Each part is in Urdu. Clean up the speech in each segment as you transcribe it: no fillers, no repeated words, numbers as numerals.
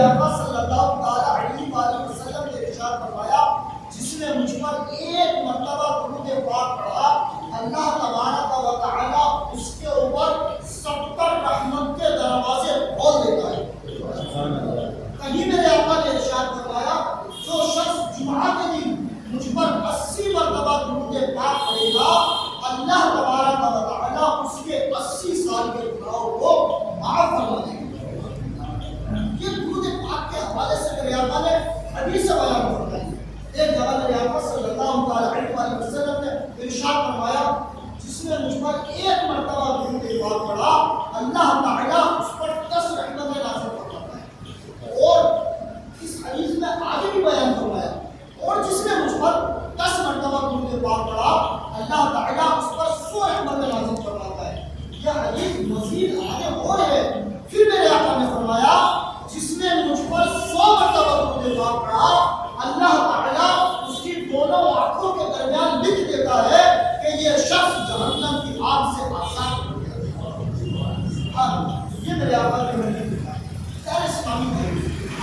آقا صلی اللہ تعالیٰ علیہ وآلہ وسلم نے ارشاد فرمایا جس نے مجھ پر ایک مرتبہ درود پاک پڑھا اللہ تبارک و تعالیٰ اس کے اوپر 70 رحمت کے دروازے کھول دیتا ہے۔ کہیں میرے آقا نے ارشاد فرمایا جو شخص جمعہ کے دن مجھ پر 80 مرتبہ درود پاک پڑھے گا اللہ تبارک و تعالیٰ اس کے 80 سال کے گناہوں کو معاف فرما دے گا۔ یہ درود پاک کے حوالے سے میرے آقا نے حدیث بیان فرمائی۔ ایک جگہ میرے آقا صلی اللہ علیہ وسلم نے ارشاد فرمایا جس نے مجھ پر ایک مرتبہ درود پاک پڑھا اللہ تعالیٰ اس پر 10 رحمتیں نازل فرماتا ہے۔ اور اس حدیث میں آگے بھی بیان فرمایا اور جس نے مجھ پر 10 مرتبہ درود پاک پڑھا اللہ تعالیٰ اس پر 100 رحمتیں نازل فرماتا ہے۔ یہ حدیث مزید آگے ہو رہے ہیں۔ پھر میرے آقا نے فرمایا جس نے مجھ پر 100 مرتبہ درود پاک پڑھا اللہ تعالیٰ اس کی دونوں آنکھوں کے درمیان لکھ دیتا ہے کہ یہ شخص جہنم کی آگ سے آزاد ہو گیا۔ یہ میرے آقا نے حدیث لکھا ہے۔ پیارے اسلامی بھائی،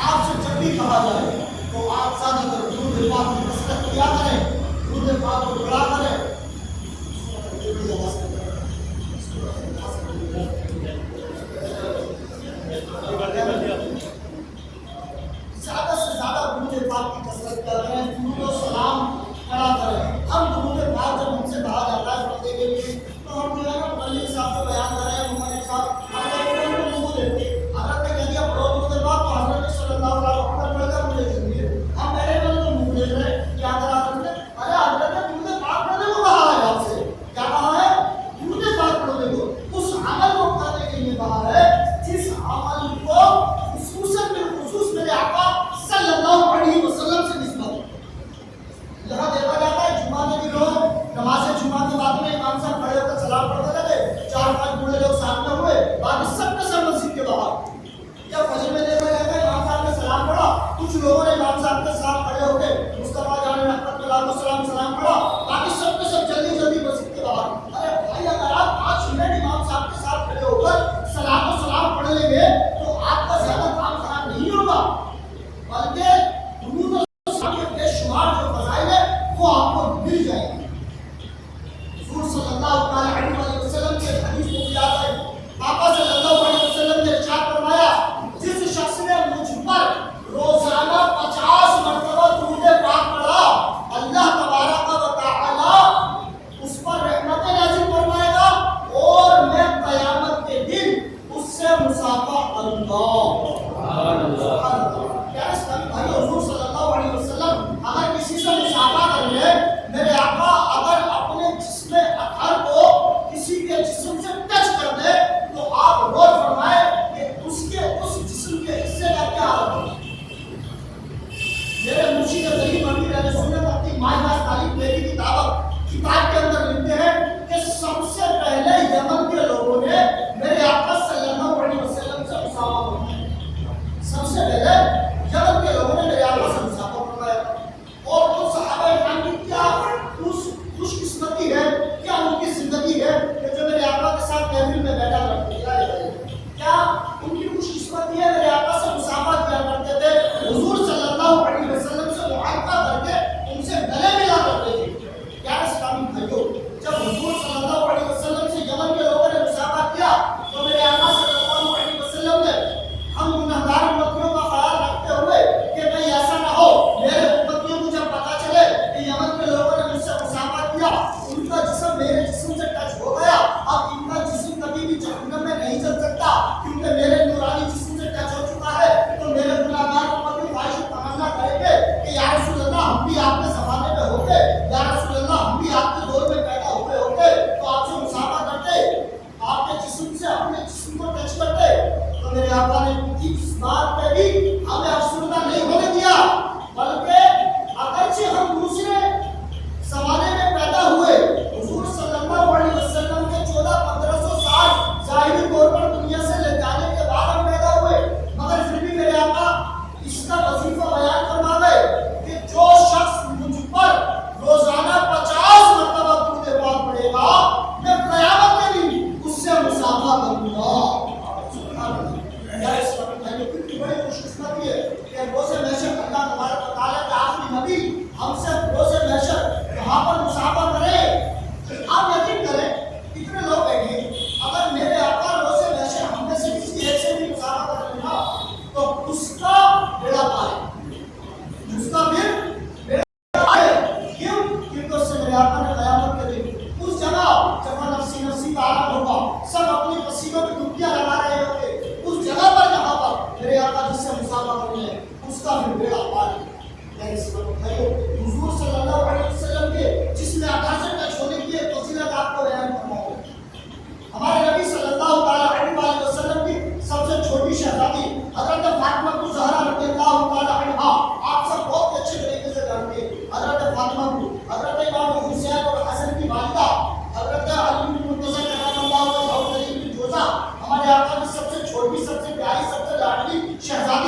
آپ سے جب بھی کہا جائے تو آپ زیادہ تر درود پاک کی کثرت کیا کریں، درود پاک کو پڑھا کریں۔ زیادہ سے زیادہ درود پاک کی کثرت کریں، درود و سلام پڑھا کریں۔ ہم درود پاک جب ہم سے کہا جاتا ہے پڑھنے کے لیے تو ہم جو ہے نا مولوی صاحب سے بیان کر رہے ہیں، مولوی صاحب ہم نے منہ دیتے حضرت نے کہہ دیا پڑھو درود پاک تو حضرت صلی اللہ علیہ وسلم پڑھ کر مجھے چاہیے۔ ہم پہلے والے تو منہ دیکھ رہے ہیں کیا کرا حضرت نے، ارے حضرت نے درود پاک پڑھنے کو کہا ہے آپ سے، کیا کہا ہے؟ درود پاک پڑھنے کو، اس عمل کو کرنے کے لیے کہا ہے جس عمل کو خصوصاً بالخصوص میرے آقا صلی اللہ علیہ وسلم سے نسبت ہے۔ یہاں دیکھا جاتا ہے جمعہ میں بھی لوگ نماز جمعہ کے بعد میں امام صاحب کھڑے ہو کر سلام پڑھتے لگے، 4-5 بوڑھے لوگ ساتھ میں ہوئے، باقی سب کے سب مسجد کے باہر۔ یا فجر میں دیکھا جاتا ہے امام صاحب نے سلام پڑھا، کچھ لوگوں نے امام صاحب کے ساتھ کھڑے ہو کے مصطفیٰ جان رحمت اللہ علیہ وسلم سلام پڑھا، باقی سب کے سب جلدی جلدی مسجد کے باہر۔ ارے بھائی اگر آپ 5 منٹ امام صاحب کے ساتھ کھڑے ہو کر سلام و سلام پڑھ لیں گے تو آپ کا زیادہ کام خراب نہیں ہوگا، بلکہ درود و سلام کے بے شمار جو فضائل ہیں وہ آپ کو مل جائیں گے۔ حضور صلی اللہ علیہ وسلم کے حدیث کو یاد ہے، آقا صلی اللہ علیہ وسلم نے ارشاد فرمایا جس شخص نے مجھ پر روزانہ 50 مرتبہ درود پاک پڑھا اللہ تبارک و تعالی اس پر رحمتیں نازل فرمائے گا اور میں قیامت کے دن اس سے مصافحہ کروں گا۔ سبحان اللہ۔ پیارے اسلامی بھائی، حضور صلی اللہ علیہ وسلم اگر کسی سے مصافحہ کر لے، میرے آقا اگر اپنے جسم اطہر کو کسی کے جسم سے ٹچ کر دے تو آپ غور فرمائیں کہ اس جسم کے حصے کا کیا حال ہوگا۔ میرے مرشد ظہیر امیر اہل سنت اپنی مائناس تعلیم میری کتاب کے اندر لکھتے ہیں کہ سب سے پہلے یمن کے لوگوں نے میرے آقا صلی اللہ علیہ وسلم سے مصافحہ فرمایا۔ سب سے پہلے یمن کے لوگوں نے میرے آقا سے مصافحہ فرمایا اور ان صحابہ کرام کی کیا خوش قسمتی ہے، کیا ان کی زندگی ہے کہ جو میرے آقا کے ساتھ محفل میں بیٹھا کرتے تھے، کیا ان کی خوش قسمتی ہے میرے آقا سے مصافحہ کیا کرتے تھے، حضور صلی اللہ علیہ وسلم سے معاہدہ کر کے ان سے گلے ملا کرتے تھے۔ پیارے اسلامی بھائیوں، جب حضور صلی اللہ علیہ وسلم سے یمن کے لوگوں نے مصافحہ کیا تو میرے آقا صلی اللہ علیہ وسلم نے ہم گنہگار امتیوں کا خیال رکھتے ہوئے کہ بھئی ایسا نہ ہو میرے امتیوں کو جب پتا چلے کہ یمن کے لوگوں نے مجھ سے مصافحہ کیا، ان کا جسم میرے جسم سے ٹچ ہو گیا، اب ان کا جسم کبھی بھی جہنم میں نہیں چل سکتا کیونکہ میرے نورانی جسم سے ٹچ ہو چکا ہے، تو میرے گنہگار امتی خواہش تمنا کریں گے کہ یا رسول اللہ ہم بھی آپ کے زمانے میں ہوتے، یا رسول اللہ ہم بھی آپ کے دور میں پیدا ہوئے ہوتے تو آپ سے مصافحہ کرتے، آپ کے جسم سے اپنے جسم کو ٹچ کرتے۔ تو میرے آقا نے اس بات پہ بھی ہمیں افسردہ نہیں ہونے دیا، بلکہ اگرچہ ہم دوسرے زمانے میں پیدا ہوئے، حضور صلی اللہ علیہ وسلم کے 1400-1500 سال ظاہری طور پر دنیا سے لے جانے کے بعد ہم پیدا ہوئے، مگر پھر بھی میرے آقا اس کا وظیفہ بیان فرما گئے کہ جو شخص مجھ پر روزانہ 50 مرتبہ درود پاک پڑھے گا میں قیامت کے دن اس سے مصافحہ کروں گا۔ سبحان اللہ۔ یا اسلامی بھائیوں، کتنی بڑی خوش قسمتی ہے اس کا بھی بیڑا پار ہے۔ اس وقت ہے حضور صلی اللہ علیہ وسلم کے جس میں 68 ٹچ ہونے کی ایک فضیلت آپ کو بیان فرماؤں۔ ہمارے نبی صلی اللہ علیہ وسلم کی سب سے چھوٹی شہزادی حضرت فاطمہ کو زہرا رضی اللہ تعالی عنہا، آپ سب بہت اچھے طریقے سے جانتے ہیں حضرت فاطمہ کو، حضرت امام حسین اور حسن کی والدہ حضرت علی بن مرتضی کرم اللہ وجہہ الکریم کی جوزہ، ہمارے آقا کی سب سے چھوٹی، سب سے پیاری، سب سے لاڈلی شہزادی